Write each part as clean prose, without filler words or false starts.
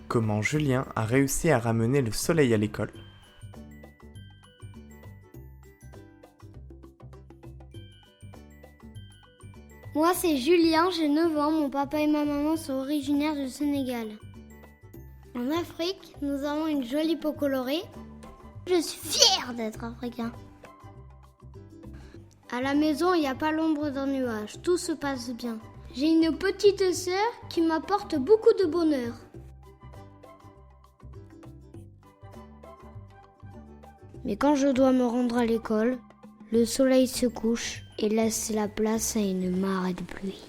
Comment Julien a réussi à ramener le soleil à l'école. Moi, c'est Julien, j'ai 9 ans, mon papa et ma maman sont originaires du Sénégal. En Afrique, nous avons une jolie peau colorée. Je suis fière d'être africain. À la maison, il n'y a pas l'ombre d'un nuage, tout se passe bien. J'ai une petite sœur qui m'apporte beaucoup de bonheur. Mais quand je dois me rendre à l'école, le soleil se couche et laisse la place à une mare de pluie.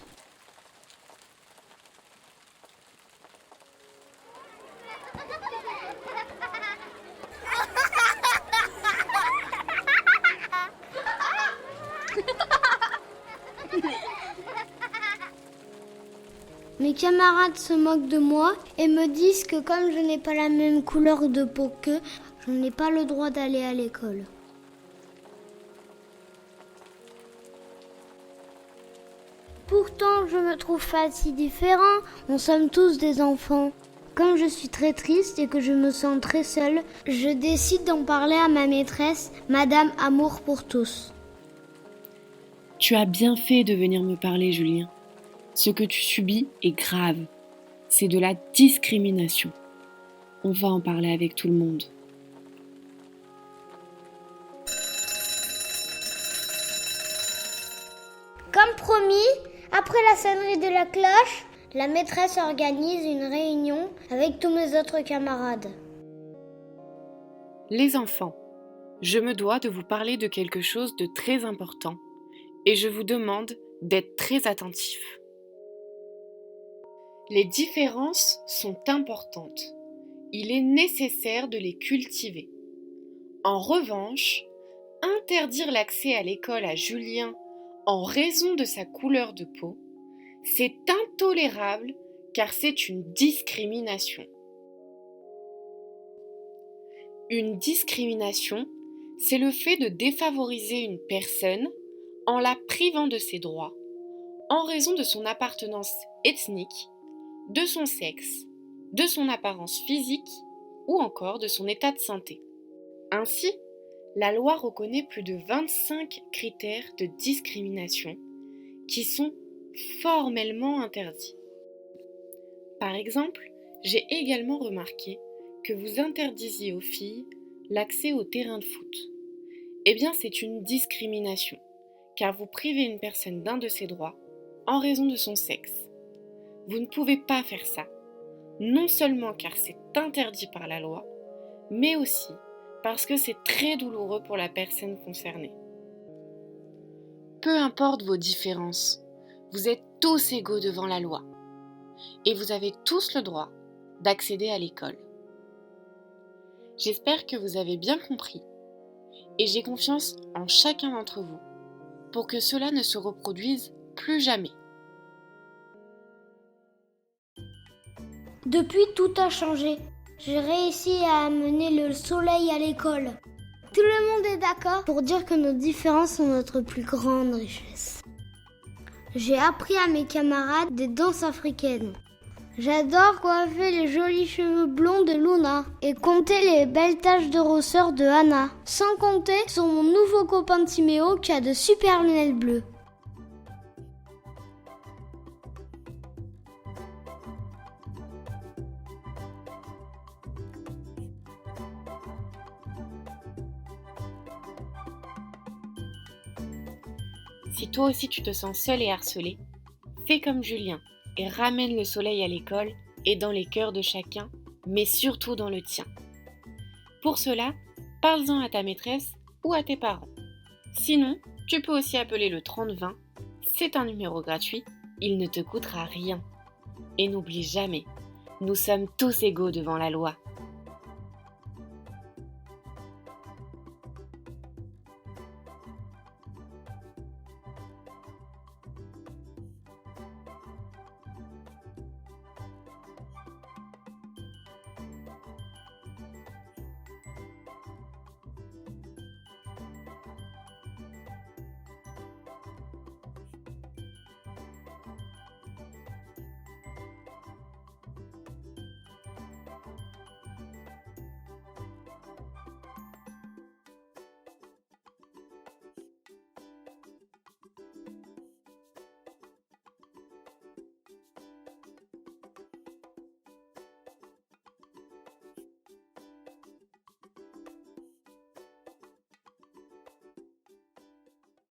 Mes camarades se moquent de moi et me disent que comme je n'ai pas la même couleur de peau qu'eux, je n'ai pas le droit d'aller à l'école. Pourtant, je me trouve pas si différent, nous sommes tous des enfants. Comme je suis très triste et que je me sens très seule, je décide d'en parler à ma maîtresse, Madame Amour pour tous. Tu as bien fait de venir me parler, Julien. Ce que tu subis est grave. C'est de la discrimination. On va en parler avec tout le monde. Comme promis, après la sonnerie de la cloche, la maîtresse organise une réunion avec tous mes autres camarades. Les enfants, je me dois de vous parler de quelque chose de très important et je vous demande d'être très attentifs. Les différences sont importantes. Il est nécessaire de les cultiver. En revanche, interdire l'accès à l'école à Julien en raison de sa couleur de peau, c'est intolérable car c'est une discrimination. Une discrimination, c'est le fait de défavoriser une personne en la privant de ses droits, en raison de son appartenance ethnique, de son sexe, de son apparence physique ou encore de son état de santé. Ainsi, la loi reconnaît plus de 25 critères de discrimination qui sont formellement interdits. Par exemple, j'ai également remarqué que vous interdisiez aux filles l'accès au terrain de foot. Eh bien, c'est une discrimination, car vous privez une personne d'un de ses droits en raison de son sexe. Vous ne pouvez pas faire ça, non seulement car c'est interdit par la loi, mais aussi parce que c'est très douloureux pour la personne concernée. Peu importe vos différences, vous êtes tous égaux devant la loi et vous avez tous le droit d'accéder à l'école. J'espère que vous avez bien compris et j'ai confiance en chacun d'entre vous pour que cela ne se reproduise plus jamais. Depuis, tout a changé. J'ai réussi à amener le soleil à l'école. Tout le monde est d'accord pour dire que nos différences sont notre plus grande richesse. J'ai appris à mes camarades des danses africaines. J'adore coiffer les jolis cheveux blonds de Luna et compter les belles taches de rousseur de Anna. Sans compter sur mon nouveau copain Timéo qui a de super lunettes bleues. Si toi aussi tu te sens seul et harcelé, fais comme Julien et ramène le soleil à l'école et dans les cœurs de chacun, mais surtout dans le tien. Pour cela, parle-en à ta maîtresse ou à tes parents. Sinon, tu peux aussi appeler le 3020, c'est un numéro gratuit, il ne te coûtera rien. Et n'oublie jamais, nous sommes tous égaux devant la loi.